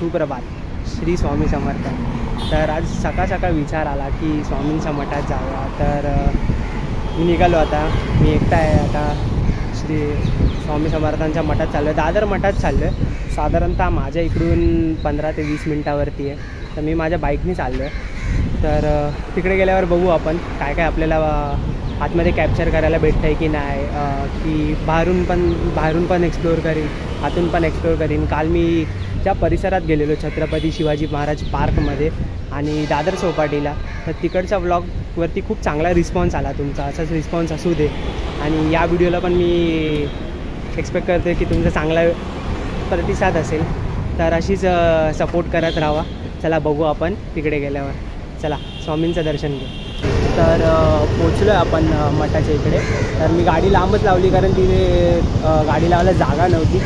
सुप्रभात, श्री स्वामी समर्थ. तर आज सकाळ सकाळ विचार आला की स्वामींच्या मठात जाऊया. तर मी निघालो. आता मी एकटा आहे. आता श्री स्वामी समर्थांच्या मठात चाललो आहे. दादर मठात चाललो आहे. साधारणतः माझ्या इकडून 15 ते 20 मिनटावरती आहे. तर मी माझ्या बाईकने चाललो आहे. तर तिकडे गेल्यावर बघू आपण काय काय आपल्याला आतमध्ये कॅप्चर करायला भेटतं आहे की नाही, की बाहेरून पण एक्सप्लोअर करीन, आतून पण एक्सप्लोअर करीन. काल मी ज्या परिसरात गेलेलो छत्रपती शिवाजी महाराज पार्कमध्ये आणि दादर चौपाटीला, तर तिकडच्या व्लॉगवरती खूप चांगला रिस्पॉन्स आला तुमचा. असाच रिस्पॉन्स असू दे. आणि या व्हिडिओला पण मी एक्सपेक्ट करते की तुमचा चांगला प्रतिसाद असेल. तर अशीच सपोर्ट करत राहा. चला बघू आपण तिकडे गेल्यावर. चला स्वामींचं दर्शन घेऊ. तर पोचलो आहे आपण मठाच्या इकडे. तर मी गाडी लांबच लावली कारण तिथे गाडी लावायला जागा नव्हती.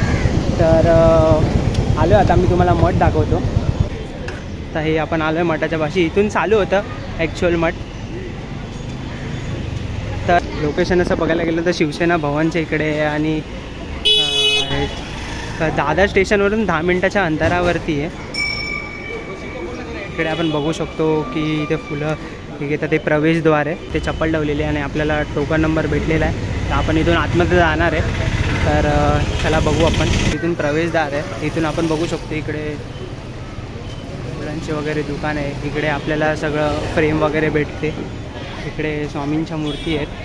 तर आलो आता मी तुम्हाला मठ दाखवतो. तर हे आपण आलो आहे मठाच्या पाशी. इथून चालू होतं ॲक्च्युअल मठ. तर लोकेशन असं बघायला गेलं तर शिवसेना भवनच्या इकडे आहे आणि दादर स्टेशनवरून 10 मिनटाच्या अंतरावरती आहे. इकडे आपण बघू शकतो की इथे फुलं घेतात. ते प्रवेशद्वार आहे. ते चप्पल ठेवलेले आहे आणि आपल्याला टोकन नंबर भेटलेला आहे. तर आपण इथून आतमध्ये जाणार आहे. तर चला बघू आपण. इथून प्रवेशद्वार आहे. इथून आपण बघू शकतो इकडे फुलांचे वगैरे दुकान आहे. इकडे आपल्याला सगळं फ्रेम वगैरे भेटते. इकडे स्वामींच्या मूर्ती आहेत.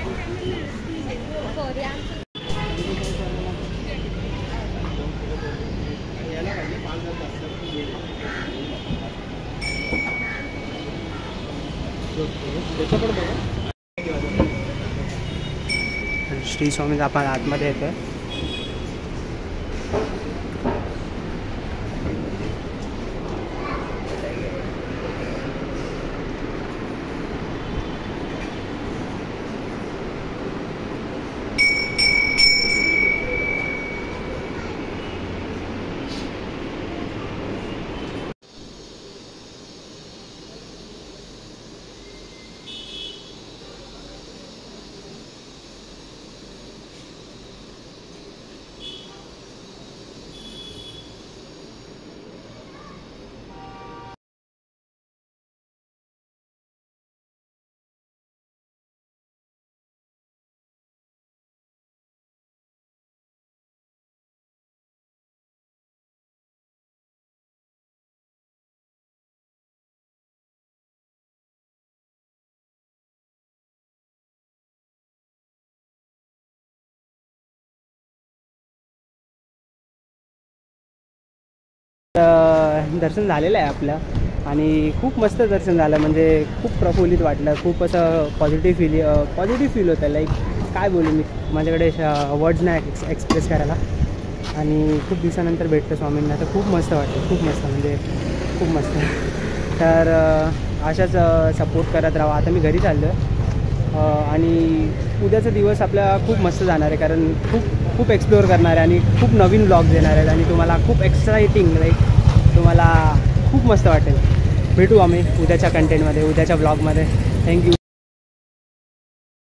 श्री स्वामी आपण आतमध्ये येतो. दर्शन झालेलं आहे आपलं आणि खूप मस्त दर्शन झालं. म्हणजे खूप प्रफुल्लित वाटलं. खूप असं पॉझिटिव्ह फील होतं. लाईक काय बोलू मी, माझ्याकडे वर्ड्स नाही एक्सप्रेस करायला. आणि खूप दिवसानंतर भेटतं स्वामींना. तर खूप मस्त वाटतं. खूप मस्त म्हणजे खूप मस्त. तर अशाच सपोर्ट करत राहा. आता मी घरी चाललो आहे आणि उद्याचा दिवस आपला खूप मस्त जाणार आहे. कारण खूप एक्सप्लोअर करणार आहे आणि खूप नवीन ब्लॉग्स येणार आहेत आणि तुम्हाला खूप एक्साइटिंग, लाईक तुम्हाला खूप मस्त वाटेल. भेटू आम्ही उद्याच्या कंटेंटमध्ये, उद्याच्या ब्लॉगमध्ये. थँक्यू.